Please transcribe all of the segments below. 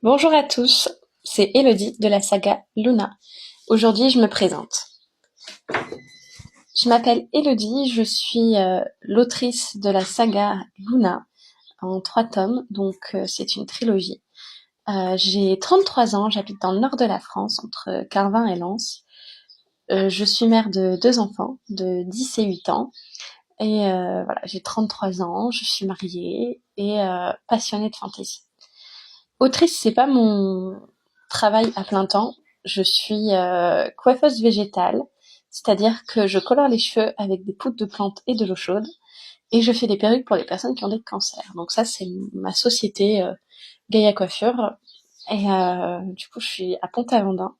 Bonjour à tous, c'est Elodie de la saga Luna. Aujourd'hui, je me présente. Je m'appelle Elodie, je suis l'autrice de la saga Luna en 3 tomes, donc c'est une trilogie. J'ai 33 ans, j'habite dans le nord de la France, entre Carvin et Lens. Je suis mère de 2 enfants, de 10 et 8 ans. Et voilà, j'ai 33 ans, je suis mariée et passionnée de fantasy. Autrice, c'est pas mon travail à plein temps. Je suis coiffeuse végétale, c'est-à-dire que je colore les cheveux avec des poudres de plantes et de l'eau chaude, et je fais des perruques pour les personnes qui ont des cancers. Donc ça, c'est ma société Gaïa Coiffure. Et du coup, je suis à Pont-Aventin.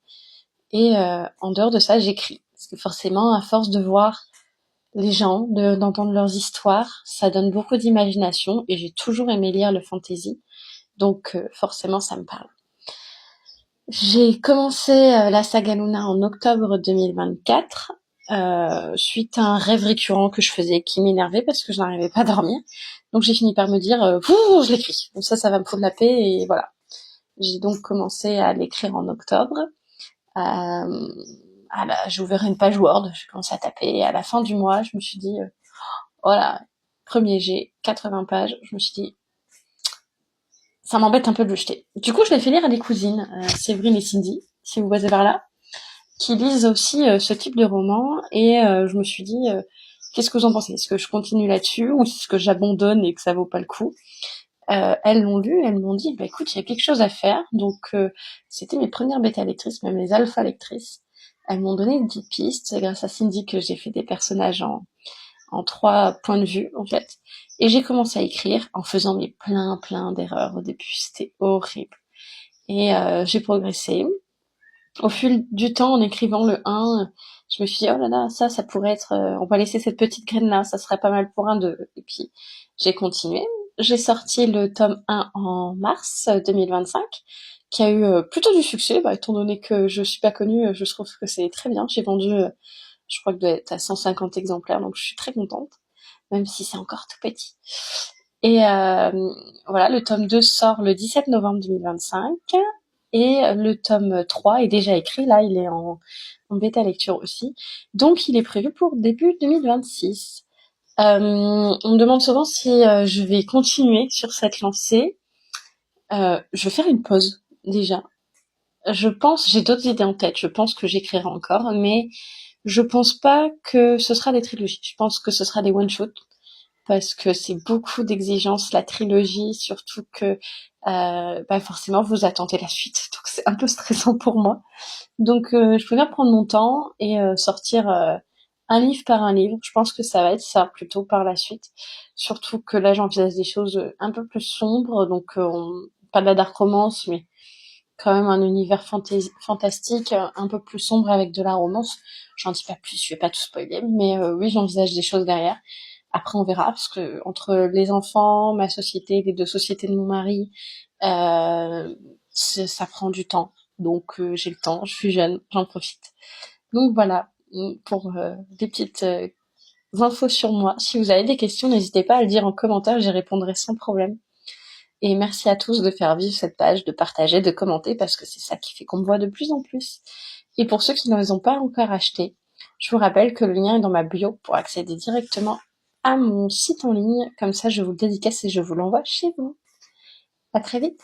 Et en dehors de ça, j'écris. Parce que forcément, à force de voir les gens, d'entendre leurs histoires, ça donne beaucoup d'imagination. Et j'ai toujours aimé lire le fantasy. Donc forcément, ça me parle. J'ai commencé la saga Luna en octobre 2024, suite à un rêve récurrent que je faisais qui m'énervait parce que je n'arrivais pas à dormir. Donc j'ai fini par me dire, je l'écris. Donc ça va me foutre la paix et voilà. J'ai donc commencé à l'écrire en octobre. J'ai ouvert une page Word, j'ai commencé à taper et à la fin du mois, je me suis dit, voilà, premier jet, 80 pages. Je me suis dit, ça m'embête un peu de le jeter. Du coup, je l'ai fait lire à des cousines, Séverine et Cindy, si vous voyez par là, qui lisent aussi ce type de roman. Et je me suis dit, qu'est-ce que vous en pensez? Est-ce que je continue là-dessus ou est-ce que j'abandonne et que ça vaut pas le coup? Elles l'ont lu, elles m'ont dit, bah écoute, il y a quelque chose à faire. Donc c'était mes premières bêta lectrices, même les alpha lectrices. Elles m'ont donné une petite piste. C'est grâce à Cindy que j'ai fait des personnages en 3 points de vue, en fait. Et j'ai commencé à écrire en faisant mes plein d'erreurs au début. C'était horrible. Et j'ai progressé. Au fil du temps, en écrivant le 1, je me suis dit, oh là là, ça pourrait être, on va laisser cette petite graine-là, ça serait pas mal pour un 2. Et puis, j'ai continué. J'ai sorti le tome 1 en mars 2025, qui a eu plutôt du succès, étant donné que je suis pas connue, je trouve que c'est très bien. J'ai vendu, je crois que doit être à 150 exemplaires, donc je suis très contente, même si c'est encore tout petit. Et voilà, le tome 2 sort le 17 novembre 2025. Et le tome 3 est déjà écrit, là il est en bêta lecture aussi. Donc il est prévu pour début 2026. On me demande souvent si je vais continuer sur cette lancée. Je vais faire une pause déjà. J'ai d'autres idées en tête, je pense que j'écrirai encore, mais je pense pas que ce sera des trilogies. Je pense que ce sera des one-shots parce que c'est beaucoup d'exigences la trilogie, surtout que forcément vous attendez la suite, donc c'est un peu stressant pour moi. Donc je préfère prendre mon temps et sortir un livre par un livre. Je pense que ça va être ça plutôt par la suite, surtout que là j'envisage des choses un peu plus sombres, donc pas de la dark romance, mais quand même un univers fantastique, un peu plus sombre avec de la romance. J'en dis pas plus, je vais pas tout spoiler, mais oui j'envisage des choses derrière. Après, on verra, parce que entre les enfants, ma société, les 2 sociétés de mon mari, ça prend du temps. Donc, j'ai le temps, je suis jeune, j'en profite. Donc voilà, pour des petites infos sur moi. Si vous avez des questions, n'hésitez pas à le dire en commentaire, j'y répondrai sans problème. Et merci à tous de faire vivre cette page, de partager, de commenter, parce que c'est ça qui fait qu'on me voit de plus en plus. Et pour ceux qui ne les ont pas encore achetés, je vous rappelle que le lien est dans ma bio pour accéder directement à mon site en ligne. Comme ça, je vous le dédicace et je vous l'envoie chez vous. À très vite!